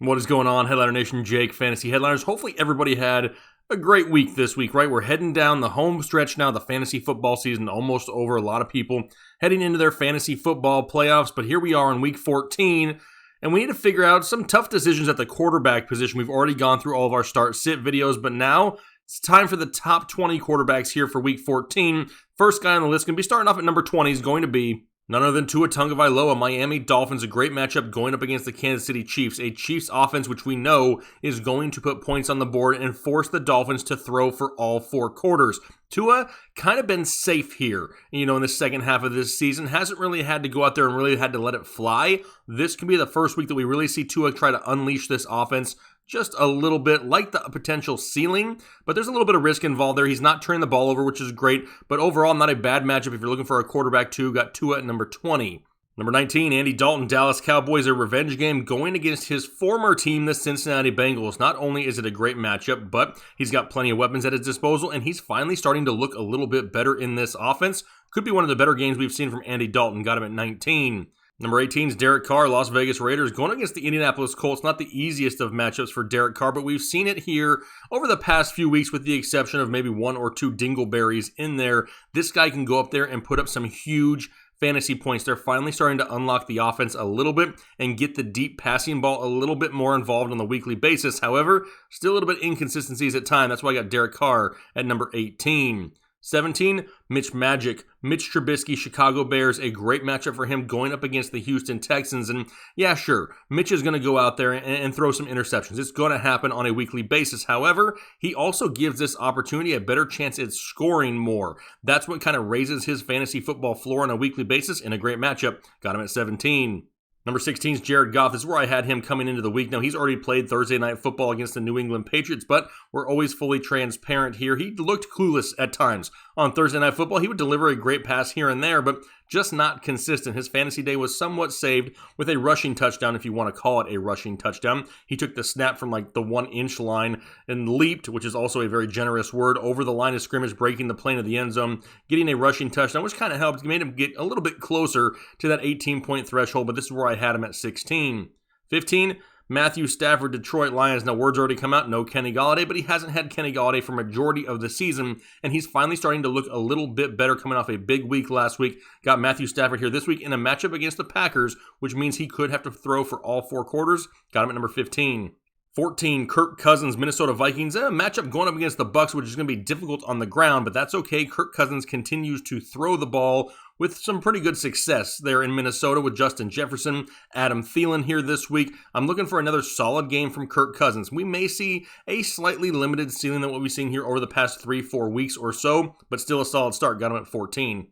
What is going on, Headliner Nation? Jake, Fantasy Headliners. Hopefully everybody had a great week this week, right? We're heading down the home stretch now. The fantasy football season almost over. A lot of people heading into their fantasy football playoffs, but here we are in week 14, and we need to figure out some tough decisions at the quarterback position. We've already gone through all of our start-sit videos, but now it's time for the top 20 quarterbacks here for week 14. First guy on the list going to be starting off at number 20 is going to be none other than Tua Tagovailoa, Miami Dolphins. A great matchup going up against the Kansas City Chiefs. A Chiefs offense which we know is going to put points on the board and force the Dolphins to throw for all four quarters. Tua kind of been safe here, in the second half of this season. Hasn't really had to go out there and really had to let it fly. This can be the first week that we really see Tua try to unleash this offense just a little bit, like the potential ceiling, but there's a little bit of risk involved there. He's not turning the ball over, which is great, but overall not a bad matchup if you're looking for a quarterback too. Got Tua at number 20. Number 19, Andy Dalton, Dallas Cowboys, a revenge game going against his former team, the Cincinnati Bengals. Not only is it a great matchup, but he's got plenty of weapons at his disposal, and he's finally starting to look a little bit better in this offense. Could be one of the better games we've seen from Andy Dalton. Got him at 19. Number 18 is Derek Carr, Las Vegas Raiders, going against the Indianapolis Colts. Not the easiest of matchups for Derek Carr, but we've seen it here over the past few weeks with the exception of maybe one or two dingleberries in there. This guy can go up there and put up some huge fantasy points. They're finally starting to unlock the offense a little bit and get the deep passing ball a little bit more involved on the weekly basis. However, still a little bit inconsistencies at times. That's why I got Derek Carr at number 18. 17, Mitch Magic. Mitch Trubisky, Chicago Bears, a great matchup for him going up against the Houston Texans. And yeah, sure, Mitch is going to go out there and throw some interceptions. It's going to happen on a weekly basis. However, he also gives this opportunity a better chance at scoring more. That's what kind of raises his fantasy football floor on a weekly basis in a great matchup. Got him at 17. Number 16 is Jared Goff. This is where I had him coming into the week. Now, he's already played Thursday Night Football against the New England Patriots, but we're always fully transparent here. He looked clueless at times on Thursday Night Football. He would deliver a great pass here and there, but just not consistent. His fantasy day was somewhat saved with a rushing touchdown, if you want to call it a rushing touchdown. He took the snap from like the 1-inch line and leaped, which is also a very generous word, over the line of scrimmage, breaking the plane of the end zone, getting a rushing touchdown, which kind of helped. It made him get a little bit closer to that 18-point threshold, but this is where I had him at 16. 15, Matthew Stafford, Detroit Lions. Now, word's already come out, no Kenny Golladay, but he hasn't had Kenny Golladay for majority of the season, and he's finally starting to look a little bit better coming off a big week last week. Got Matthew Stafford here this week in a matchup against the Packers, which means he could have to throw for all four quarters. Got him at number 15. 14, Kirk Cousins, Minnesota Vikings. A matchup going up against the Bucs, which is going to be difficult on the ground, but that's okay. Kirk Cousins continues to throw the ball with some pretty good success there in Minnesota with Justin Jefferson, Adam Thielen here this week. I'm looking for another solid game from Kirk Cousins. We may see a slightly limited ceiling than what we've seen here over the past 3-4 weeks or so, but still a solid start. Got him at 14.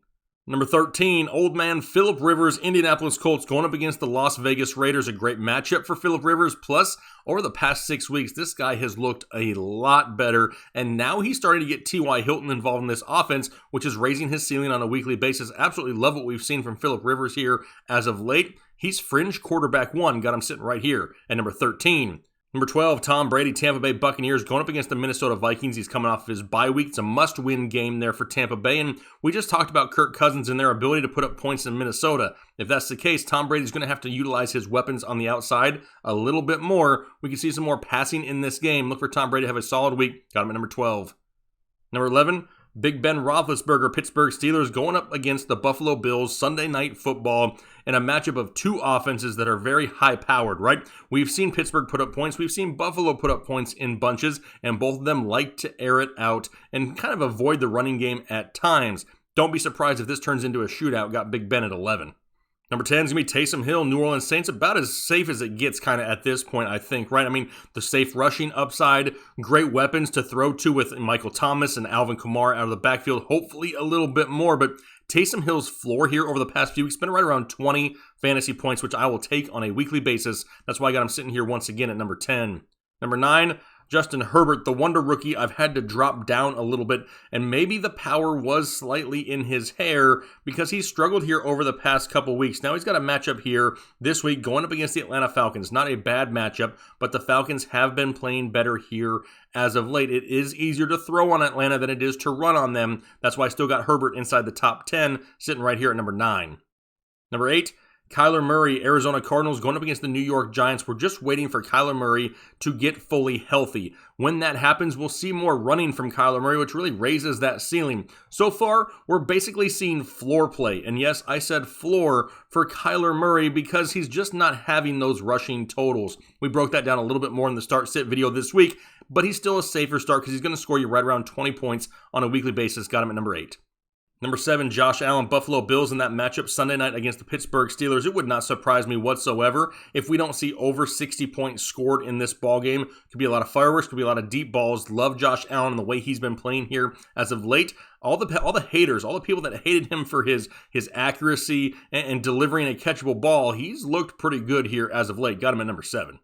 Number 13, old man Phillip Rivers, Indianapolis Colts, going up against the Las Vegas Raiders. A great matchup for Phillip Rivers. Plus, over the past 6 weeks, this guy has looked a lot better, and now he's starting to get T.Y. Hilton involved in this offense, which is raising his ceiling on a weekly basis. Absolutely love what we've seen from Phillip Rivers here as of late. He's fringe quarterback one. Got him sitting right here at number 13. Number 12, Tom Brady, Tampa Bay Buccaneers, going up against the Minnesota Vikings. He's coming off of his bye week. It's a must-win game there for Tampa Bay, and we just talked about Kirk Cousins and their ability to put up points in Minnesota. If that's the case, Tom Brady's going to have to utilize his weapons on the outside a little bit more. We can see some more passing in this game. Look for Tom Brady to have a solid week. Got him at number 12. Number 11, Big Ben Roethlisberger, Pittsburgh Steelers, going up against the Buffalo Bills, Sunday Night Football, in a matchup of two offenses that are very high-powered, right? We've seen Pittsburgh put up points. We've seen Buffalo put up points in bunches, and both of them like to air it out and kind of avoid the running game at times. Don't be surprised if this turns into a shootout. Got Big Ben at 11. Number 10 is going to be Taysom Hill, New Orleans Saints. About as safe as it gets kind of at this point, I think, right? I mean, the safe rushing upside, great weapons to throw to with Michael Thomas and Alvin Kamara out of the backfield, hopefully a little bit more, but Taysom Hill's floor here over the past few weeks has been right around 20 fantasy points, which I will take on a weekly basis. That's why I got him sitting here once again at number 10. Number 9, Justin Herbert, the wonder rookie. I've had to drop down a little bit, and maybe the power was slightly in his hair because he struggled here over the past couple weeks. Now he's got a matchup here this week going up against the Atlanta Falcons. Not a bad matchup, but the Falcons have been playing better here as of late. It is easier to throw on Atlanta than it is to run on them. That's why I still got Herbert inside the top 10, sitting right here at number 9. Number 8, Kyler Murray, Arizona Cardinals, going up against the New York Giants. We're just waiting for Kyler Murray to get fully healthy. When that happens, we'll see more running from Kyler Murray, which really raises that ceiling. So far, we're basically seeing floor play. And yes, I said floor for Kyler Murray because he's just not having those rushing totals. We broke that down a little bit more in the start-sit video this week, but he's still a safer start because he's going to score you right around 20 points on a weekly basis. Got him at number 8. Number 7, Josh Allen, Buffalo Bills in that matchup Sunday night against the Pittsburgh Steelers. It would not surprise me whatsoever if we don't see over 60 points scored in this ball game. Could be a lot of fireworks, could be a lot of deep balls. Love Josh Allen and the way he's been playing here as of late. All the haters, all the people that hated him for his accuracy and delivering a catchable ball, he's looked pretty good here as of late. Got him at number 7.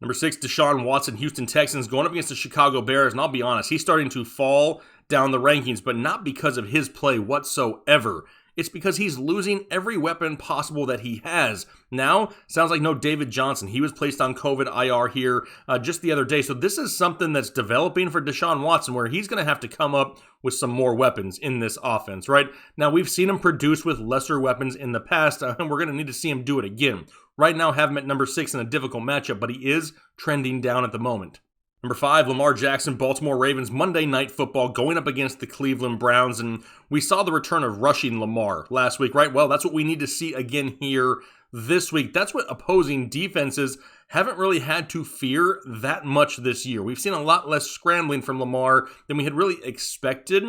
Number 6, Deshaun Watson, Houston Texans, going up against the Chicago Bears. And I'll be honest, he's starting to fall down the rankings, but not because of his play whatsoever. It's because he's losing every weapon possible that he has. Now, sounds like no David Johnson. He was placed on COVID IR here just the other day. So this is something that's developing for Deshaun Watson, where he's going to have to come up with some more weapons in this offense, right? Now, we've seen him produce with lesser weapons in the past, and we're going to need to see him do it again. Right now, have him at number 6 in a difficult matchup, but he is trending down at the moment. Number 5, Lamar Jackson, Baltimore Ravens, Monday Night Football, going up against the Cleveland Browns, and we saw the return of rushing Lamar last week, right? Well, that's what we need to see again here this week. That's what opposing defenses haven't really had to fear that much this year. We've seen a lot less scrambling from Lamar than we had really expected.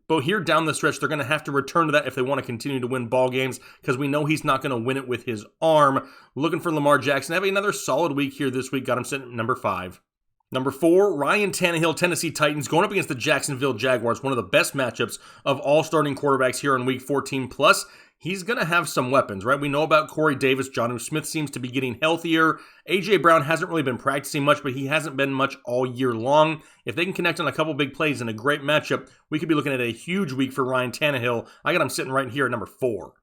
But here down the stretch, they're going to have to return to that if they want to continue to win ball games, because we know he's not going to win it with his arm. Looking for Lamar Jackson, having another solid week here this week. Got him sitting at number 5. Number 4, Ryan Tannehill, Tennessee Titans, going up against the Jacksonville Jaguars, one of the best matchups of all starting quarterbacks here in Week 14. Plus, he's going to have some weapons, right? We know about Corey Davis. Jonnu Smith seems to be getting healthier. A.J. Brown hasn't really been practicing much, but he hasn't been much all year long. If they can connect on a couple big plays in a great matchup, we could be looking at a huge week for Ryan Tannehill. I got him sitting right here at number 4.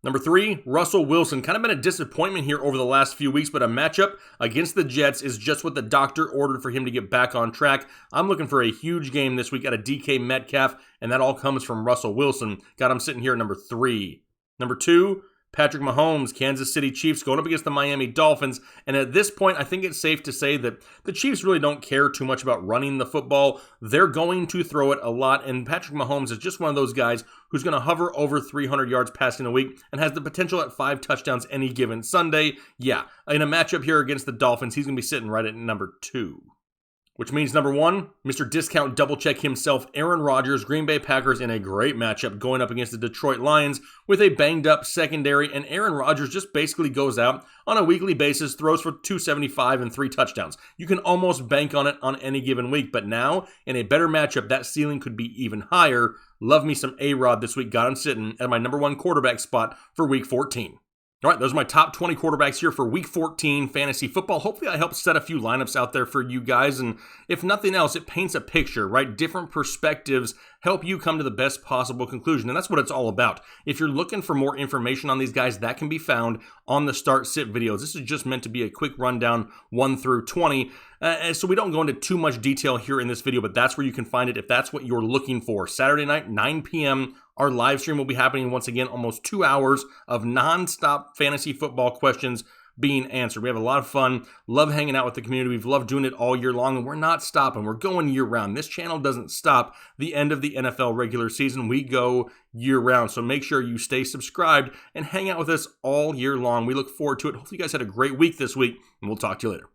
Number 3, Russell Wilson. Kind of been a disappointment here over the last few weeks, but a matchup against the Jets is just what the doctor ordered for him to get back on track. I'm looking for a huge game this week at a DK Metcalf, and that all comes from Russell Wilson. Got him sitting here at number 3. Number 2, Patrick Mahomes, Kansas City Chiefs, going up against the Miami Dolphins. And at this point, I think it's safe to say that the Chiefs really don't care too much about running the football. They're going to throw it a lot, and Patrick Mahomes is just one of those guys who's going to hover over 300 yards passing a week and has the potential at 5 touchdowns any given Sunday. Yeah, in a matchup here against the Dolphins, he's going to be sitting right at number 2. Which means number 1, Mr. Discount Double Check himself, Aaron Rodgers, Green Bay Packers in a great matchup going up against the Detroit Lions with a banged up secondary, and Aaron Rodgers just basically goes out on a weekly basis, throws for 275 and 3 touchdowns. You can almost bank on it on any given week, but now in a better matchup, that ceiling could be even higher. Love me some A-Rod this week. Got him sitting at my number 1 quarterback spot for Week 14. All right, those are my top 20 quarterbacks here for Week 14 fantasy football. Hopefully I helped set a few lineups out there for you guys, and if nothing else, it paints a picture, right? Different perspectives help you come to the best possible conclusion, and that's what it's all about. If you're looking for more information on these guys, that can be found on the start-sit videos. This is just meant to be a quick rundown 1 through 20, so we don't go into too much detail here in this video, but that's where you can find it if that's what you're looking for. Saturday night, 9 p.m., our live stream will be happening once again, almost 2 hours of non-stop fantasy football questions being answered. We have a lot of fun, love hanging out with the community. We've loved doing it all year long, and we're not stopping. We're going year round. This channel doesn't stop the end of the NFL regular season. We go year round, so make sure you stay subscribed and hang out with us all year long. We look forward to it. Hopefully you guys had a great week this week, and we'll talk to you later.